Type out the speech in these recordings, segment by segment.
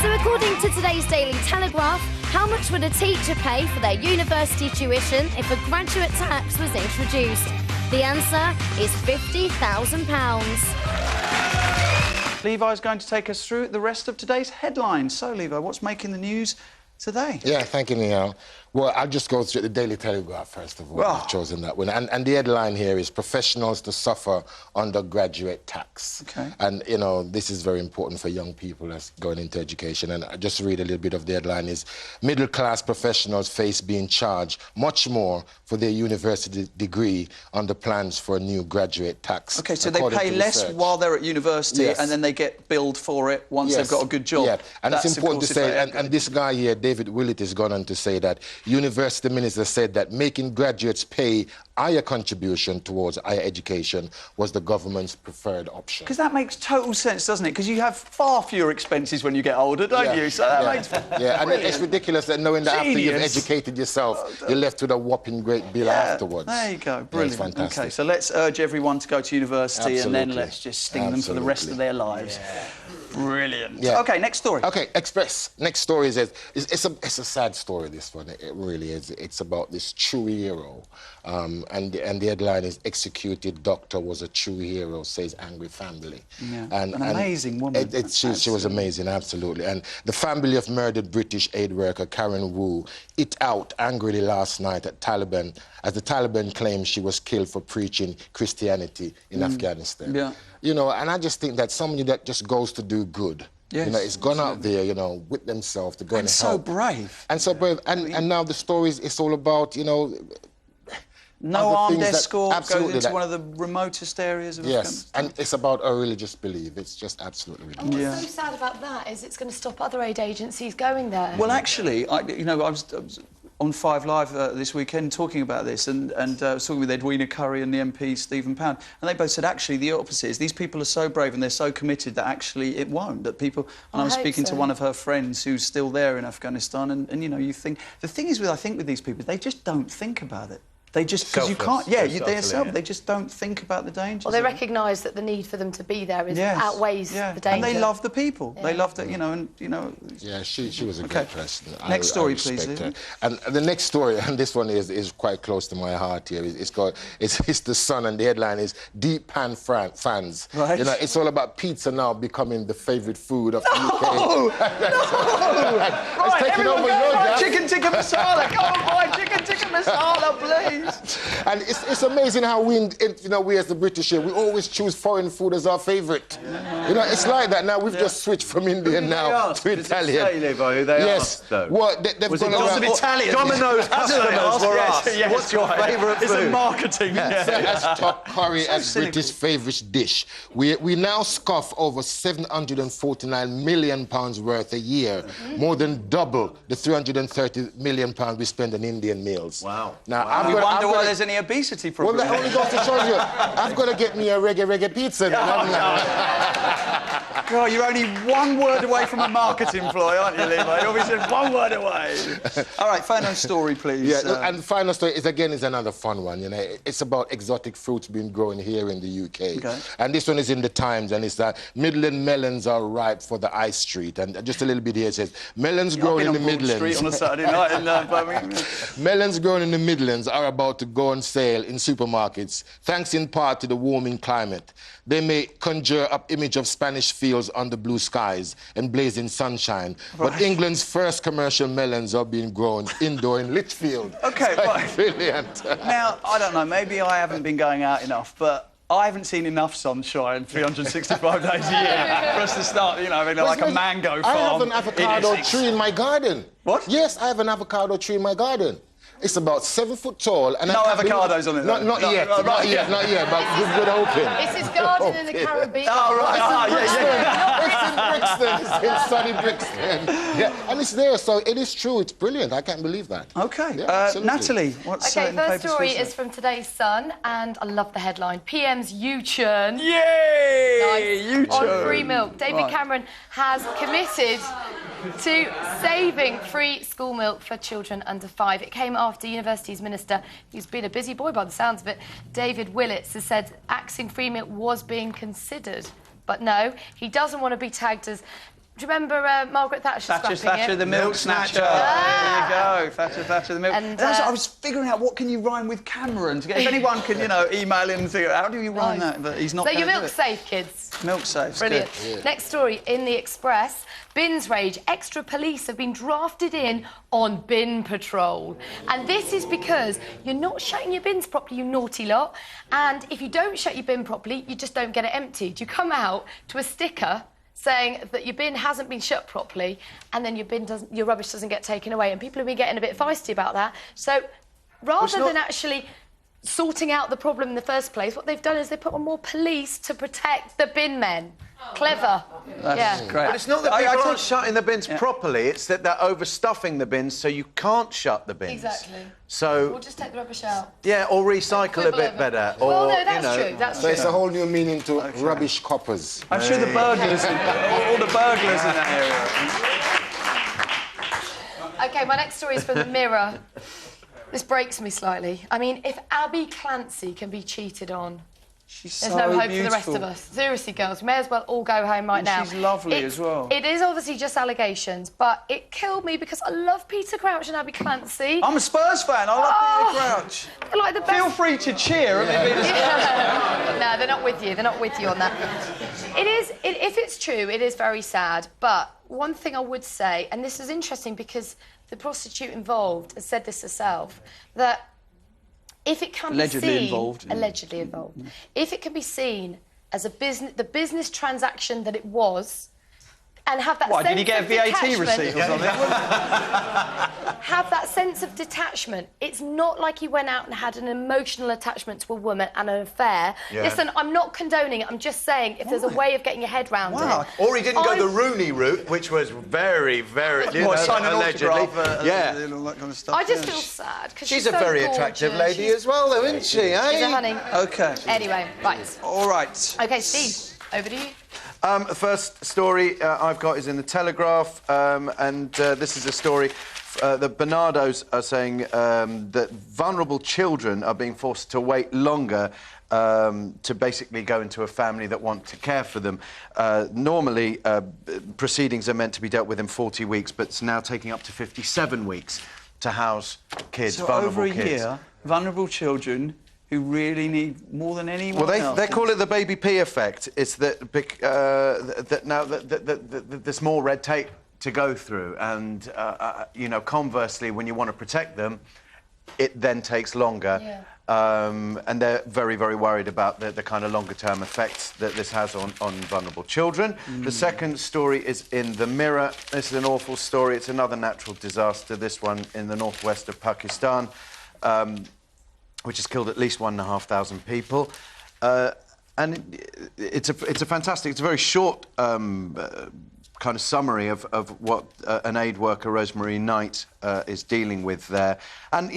So according to today's Daily Telegraph, how much would a teacher pay for their university tuition if a graduate tax was introduced? The answer is £50,000. Levi's going to take us through the rest of today's headlines. So, Levi, what's making the news today? Yeah, thank you, Neil. Well, I'll just go through the Daily Telegraph, first of all. I've chosen that one. And the headline here is Professionals to Suffer Undergraduate Tax. OK. And, you know, this is very important for young people that's going into education. And I just read a little bit of the headline is middle-class professionals face being charged much more for their university degree under plans for a new graduate tax. OK, so they pay less while they're at university and then they get billed for it once they've got a good job. Yeah, and it's important to say, and this guy here, David Willett, has gone on to say that university minister said that making graduates pay higher contribution towards higher education was the government's preferred option. Because that makes total sense, doesn't it? Because you have far fewer expenses when you get older, don't you? So that makes and it's ridiculous that knowing that after you've educated yourself, you're left with a whopping great bill afterwards. There you go, brilliant. It's fantastic. OK, so let's urge everyone to go to university and then let's just sting them for the rest of their lives. Brilliant. Yeah. OK, next story. OK, Express. Next story is it's a sad story, this one. It really is. It's about this true hero. And the headline is Executed Doctor Was a True Hero, says Angry Family. Yeah. And an amazing woman. She was amazing, absolutely. And the family of murdered British aid worker Karen Wu it out angrily last night at Taliban, as the Taliban claimed she was killed for preaching Christianity in Afghanistan. Yeah. You know, and I just think that somebody that just goes to do good, you know, it's gone out there, you know, with themselves to go and help. So brave. And so brave. And now the story is all about, you know... No armed escort goes into one of the remotest areas of Afghanistan. And it's about a religious belief. It's just absolutely ridiculous. And what's so sad about that is it's going to stop other aid agencies going there. Well, actually, I was on 5 Live this weekend talking about this and I was talking with Edwina Curry and the MP Stephen Pound, and they both said actually the opposite is these people are so brave and they're so committed that actually it won't, that people... And I was speaking to one of her friends who's still there in Afghanistan and you know, you think... The thing is, I think, with these people, they just don't think about it. They just... Because you can't... Yeah, they're self. They just don't think about the dangers. Well, they recognise that the need for them to be there outweighs the danger. And they love the people. They love the, you know, and, you know... Yeah, she was a great person. Next story, please. And the next story, and this one is quite close to my heart here, it's The Sun, and the headline is Deep Pan fans. Right. You know, it's all about pizza now becoming the favourite food of the UK. No! It's taking over your job. Chicken tikka masala! Come on, boy, chicken tikka masala, please! And it's amazing how we as the British here, we always choose foreign food as our favourite. You know, it's like that now. We've just switched from Indian now to Italian. Did it say, Levi, who they asked, though? Well, they've gone around... Italian? Domino's customers were asked, what's your favourite food? It's a marketing. As top curry as British favourite dish. We now scoff over £749 million worth a year, more than double the £330 million we spend on Indian meals. Wow. Now, I wonder why there's any obesity problem. Well, that only goes to show you, I've got to get me a reggae pizza. God, you're only one word away from a marketing ploy, aren't you, Levi? You always said one word away. All right, final story, please. Yeah, and the final story is another fun one. You know, it's about exotic fruits being grown here in the UK. Okay. And this one is in the Times, and it's that Midland melons are ripe for the high street. And just a little bit here it says melons grown in the Midlands. Street on a Saturday night in Birmingham. Melons grown in the Midlands are about to go on sale in supermarkets, thanks in part to the warming climate. They may conjure up image of Spanish fields under blue skies and blazing sunshine, but England's first commercial melons are being grown indoor in Lichfield. OK, right. Brilliant. Now, I don't know, maybe I haven't been going out enough, but I haven't seen enough sunshine 365 days a year for us to start, you know, like a mango farm. I have an avocado tree in my garden. What? Yes, I have an avocado tree in my garden. It's about 7 foot tall. And no avocados on it, though? Not yet, but we're hoping. It's his garden in the Caribbean. Oh, right. It's in Brixton. It's in sunny Brixton. Yeah, and it's there, so it is true. It's brilliant. I can't believe that. OK. Yeah, Natalie, what's in the first story is from today's Sun, and I love the headline. PM's U-turn. Yay! Nice. U-turn. On free milk. David Cameron has committed to saving free school milk for children under 5. It came after Universities Minister, who's been a busy boy by the sounds of it, David Willits, has said axing free milk was being considered. But no, he doesn't want to be tagged as Do you remember Margaret Thatcher Thatcher, the milk snatcher. Ah. There you go, Thatcher, the milk. And, I was figuring out what can you rhyme with Cameron to get. If anyone can, email him and figure out how do you rhyme that, but he's not. So your milk's safe, kids. Milk safe. Brilliant. Good. Next story in the Express. Bins rage. Extra police have been drafted in on bin patrol. And this is because you're not shutting your bins properly, you naughty lot. And if you don't shut your bin properly, you just don't get it emptied. You come out to a sticker saying that your bin hasn't been shut properly, and then your rubbish doesn't get taken away. And people have been getting a bit feisty about that. So rather than actually sorting out the problem in the first place, what they've done is they put on more police to protect the bin men. Clever. That's great. But it's not that people aren't shutting the bins properly, it's that they're overstuffing the bins so you can't shut the bins. Exactly. So... Or just take the rubbish out. Yeah, or recycle a bit better. Or, well, no, that's true, that's true. It's a whole new meaning to rubbish coppers. I'm sure the burglars, all the burglars in that area. OK, my next story is from the Mirror. This breaks me slightly. I mean, if Abby Clancy can be cheated on, there's no hope for the rest of us. Seriously, girls, we may as well all go home right now. She's lovely as well. It is obviously just allegations, but it killed me because I love Peter Crouch and Abby Clancy. I'm a Spurs fan. I love Peter Crouch. They're like the best. Feel free to cheer. No, they're not with you. They're not with you on that. If it's true, it is very sad. But one thing I would say, and this is interesting because the prostitute involved has said this herself, that if it can be seen... Allegedly involved. If it can be seen as the business transaction that it was, and have that sense of did he get a VAT receipt or something? Have that sense of detachment. It's not like he went out and had an emotional attachment to a woman and an affair. Yeah. Listen, I'm not condoning it. I'm just saying if there's a way of getting your head round it. Or he didn't go the Rooney route, which was very, very... allegedly. Yeah. All that kind of stuff. I just feel sad because she's so a very gorgeous. attractive lady as well, though, isn't she, eh? She's a honey. OK. Anyway, right. All right. OK, Steve, over to you. The first story I've got is in the Telegraph, and this is a story. The Bernardos are saying that vulnerable children are being forced to wait longer to basically go into a family that want to care for them. Normally, proceedings are meant to be dealt with in 40 weeks, but it's now taking up to 57 weeks to house kids, so vulnerable over a kids. year, vulnerable children who really need more than anyone else. They call it the baby P effect. It's that now there's more red tape to go through, and conversely, when you want to protect them, it then takes longer. Yeah. And they're very, very worried about the kind of longer-term effects that this has on vulnerable children. The second story is in the Mirror. This is an awful story. It's another natural disaster. This one in the northwest of Pakistan. Which has killed at least 1,500 people. And it's a fantastic, it's a very short kind of summary of what an aid worker, Rosemary Knight, is dealing with there. And,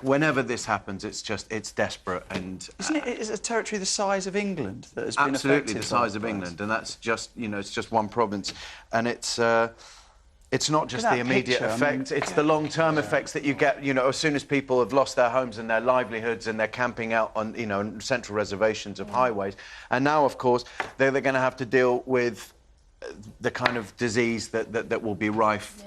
whenever this happens, it's desperate and... Isn't it is a territory the size of England that has been affected? Absolutely, the size of England, and that's just, it's just one province. And it's not just the immediate effect, it's the long-term effects that you get, as soon as people have lost their homes and their livelihoods and they're camping out on, central reservations of highways. And now, of course, they're going to have to deal with the kind of disease that will be rife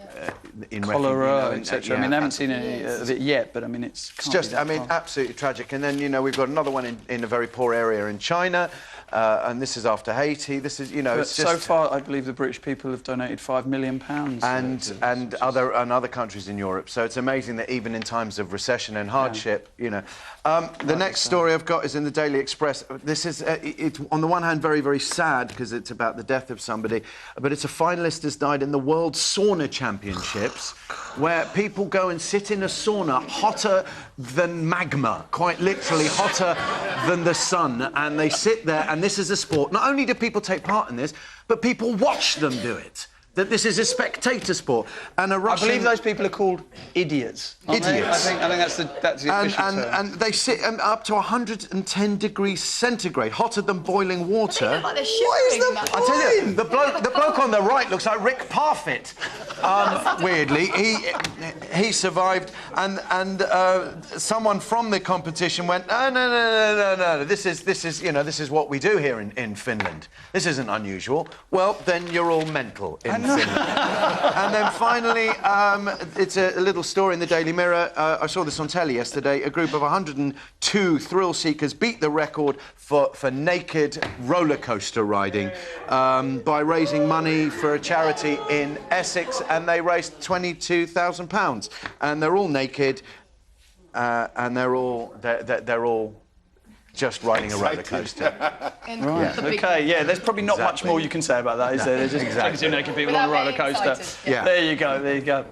in cholera, etc. I mean, I haven't seen any of it yet, but I mean, it's just, absolutely tragic. And then, we've got another one in a very poor area in China, and this is after Haiti. This is, it's just... So far, I believe the British people have donated £5 million. And other countries in Europe. So it's amazing that even in times of recession and hardship, The next story I've got is in the Daily Express. This is, it's on the one hand very, very sad because it's about the death of somebody, but it's a finalist has died in the World Sauna Championships, where people go and sit in a sauna hotter than magma, quite literally hotter than the sun, and they sit there, and this is a sport. Not only do people take part in this, but people watch them do it. That this is a spectator sport, and a Russian... I believe those people are called idiots. Idiots. I think that's the official term. And they sit up to 110 degrees centigrade, hotter than boiling water. They look like they're shivering. What is the point? I tell you, the bloke on the right looks like Rick Parfitt. Weirdly, he survived, and someone from the competition went, no. This is what we do here in Finland. This isn't unusual. Well, then you're all mental in Finland. And then finally, it's a little story in the Daily Mirror. I saw this on telly yesterday. A group of 102 thrill seekers beat the record for naked roller coaster riding by raising money for a charity in Essex, and they raised £22,000. And they're all naked, and they're all just riding a roller coaster. Right. OK, yeah, there's probably not much more you can say about that, is there? There's just 22 naked people on a roller coaster. Yeah. There you go.